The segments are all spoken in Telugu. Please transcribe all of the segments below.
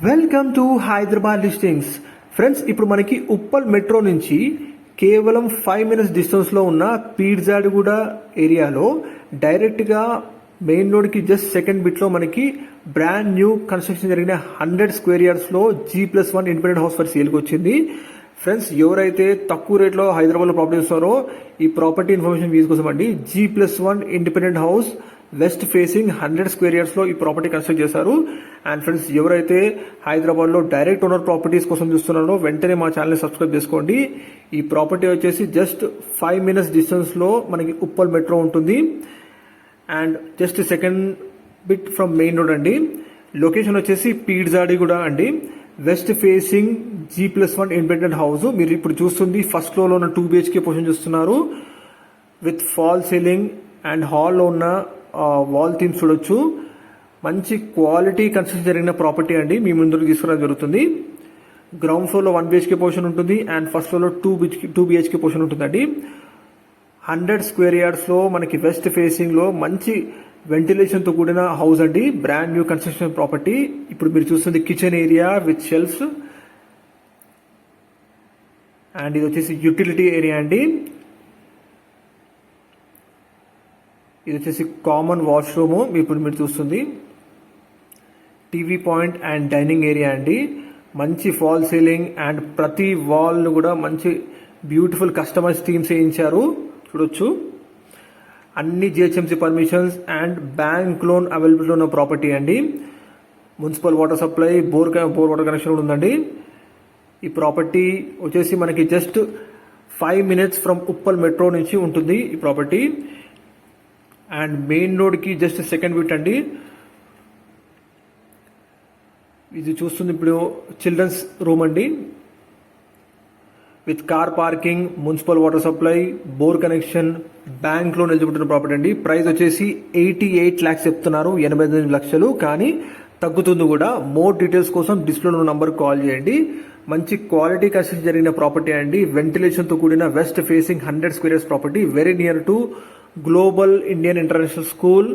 Welcome to Hyderabad listings. Friends, ఇప్పుడు మనకి ఉప్పల్ మెట్రో నుంచి కేవలం 5 minutes డిస్టెన్స్లో ఉన్న పీర్జాడిగూడ ఏరియాలో డైరెక్ట్గా మెయిన్ రోడ్కి జస్ట్ సెకండ్ బిట్లో మనకి బ్రాండ్ న్యూ కన్స్ట్రక్షన్ జరిగిన 100 square yardsలో G+1 independent house for సేల్కి వచ్చింది. ఫ్రెండ్స్, ఎవరైతే తక్కువ రేట్లో హైదరాబాద్లో ప్రాపర్టీ ఇస్తారో ఈ ప్రాపర్టీ ఇన్ఫర్మేషన్ వీస్ కోసం అండి. G+1 independent house west facing 100 square yardsలో ఈ ప్రాపర్టీ కన్స్ట్రక్ట్ చేశారు. అండ్ ఫ్రెండ్స్, ఎవరైతే హైదరాబాద్లో డైరెక్ట్ ఓనర్ ప్రాపర్టీస్ కోసం చూస్తున్నారో వెంటనే మా ఛానల్ని సబ్స్క్రైబ్ చేసుకోండి. ఈ ప్రాపర్టీ వచ్చేసి జస్ట్ 5 minutes డిస్టెన్స్లో మనకి ఉప్పల్ మెట్రో ఉంటుంది and just second bit from main road అండి. లొకేషన్ వచ్చేసి పీర్జాడిగూడ అండి. West facing G+1 independent house. మీరు ఇప్పుడు చూస్తుంది ఫస్ట్ ఫ్లోర్లో ఉన్న 2 BHK పొజిషన్ చూస్తున్నారు. విత్ ఫాల్ సీలింగ్ అండ్ హాల్లో ఉన్న వాల్ థీమ్స్ చూడొచ్చు. మంచి క్వాలిటీ కన్స్ట్రక్షన్ జరిగిన ప్రాపర్టీ అండి. మీ ముందుకు తీసుకురావడం జరుగుతుంది. గ్రౌండ్ ఫ్లోర్లో 1 BHK పొజిషన్ ఉంటుంది అండ్ ఫస్ట్ ఫ్లోర్లో 2 BHK పొజిషన్ ఉంటుందండి. 100 square yardsలో మనకి వెస్ట్ ఫేసింగ్లో మంచి వెంటిలేషన్తో కూడిన హౌస్ అండి. Brand new construction property. ఇప్పుడు మీరు చూస్తుంది kitchen area with shelves and ఇది వచ్చేసి యూటిలిటీ ఏరియా అండి. ఇది వచ్చేసి కామన్ వాష్రూమ్. ఇప్పుడు మీరు చూస్తుంది TV point and dining area అండి. మంచి ఫాల్ సీలింగ్ అండ్ ప్రతి వాల్ కూడా మంచి బ్యూటిఫుల్ కస్టమైజ్ థీమ్స్ వేయించారు చూడొచ్చు. అన్ని GHMC permissions and bank loan available ఉన్న ప్రాపర్టీ అండి. Municipal water supply, bore water connection కూడా ఉందండి. ఈ ప్రాపర్టీ వచ్చేసి మనకి just 5 minutes from Uppal metro నుంచి ఉంటుంది ఈ ప్రాపర్టీ. అండ్ మెయిన్ రోడ్కి జస్ట్ సెకండ్ బిట్ అండి. ఇది చూస్తుంది ఇప్పుడు చిల్డ్రన్స్ రూమ్ అండి. With car parking, municipal water supply, bore connection, bank loan eligible property అండి. ప్రైస్ వచ్చేసి 88 lakhs చెప్తున్నారు, 89 లక్షలు. కానీ తగ్గుతుంది కూడా. మోర్ డీటెయిల్స్ కోసం డిస్ప్లే ఉన్న నంబర్ కాల్ చేయండి. మంచి క్వాలిటీ కన్స్ట్రక్షన్ జరిగిన ప్రాపర్టీ అండి. వెంటిలేషన్తో కూడిన west facing 100 square yards property. Very near to Global Indian International School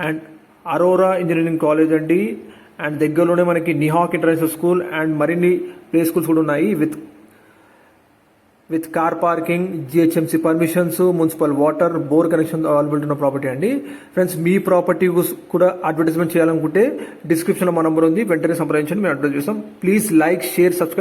and Aurora Engineering College అండి. అండ్ దగ్గరలోనే మనకి నిహాక్ ఇంటర్నేషనల్ స్కూల్ అండ్ మరిన్ని ప్లే స్కూల్స్ కూడా ఉన్నాయి. With car parking, GHMC permissions, municipal water, bore connection available ఉన్న ప్రాపర్టీ అండి. ఫ్రెండ్స్, మీ ప్రాపర్టీ కూడా అడ్వర్టైజ్మెంట్ చేయాలనుకుంటే డిస్క్రిప్షన్లో మా నంబర్ ఉంది, వెంటనే సంప్రదించండి. మేము అడ్వర్టైజ్ చేస్తాం. Please like, share, subscribe.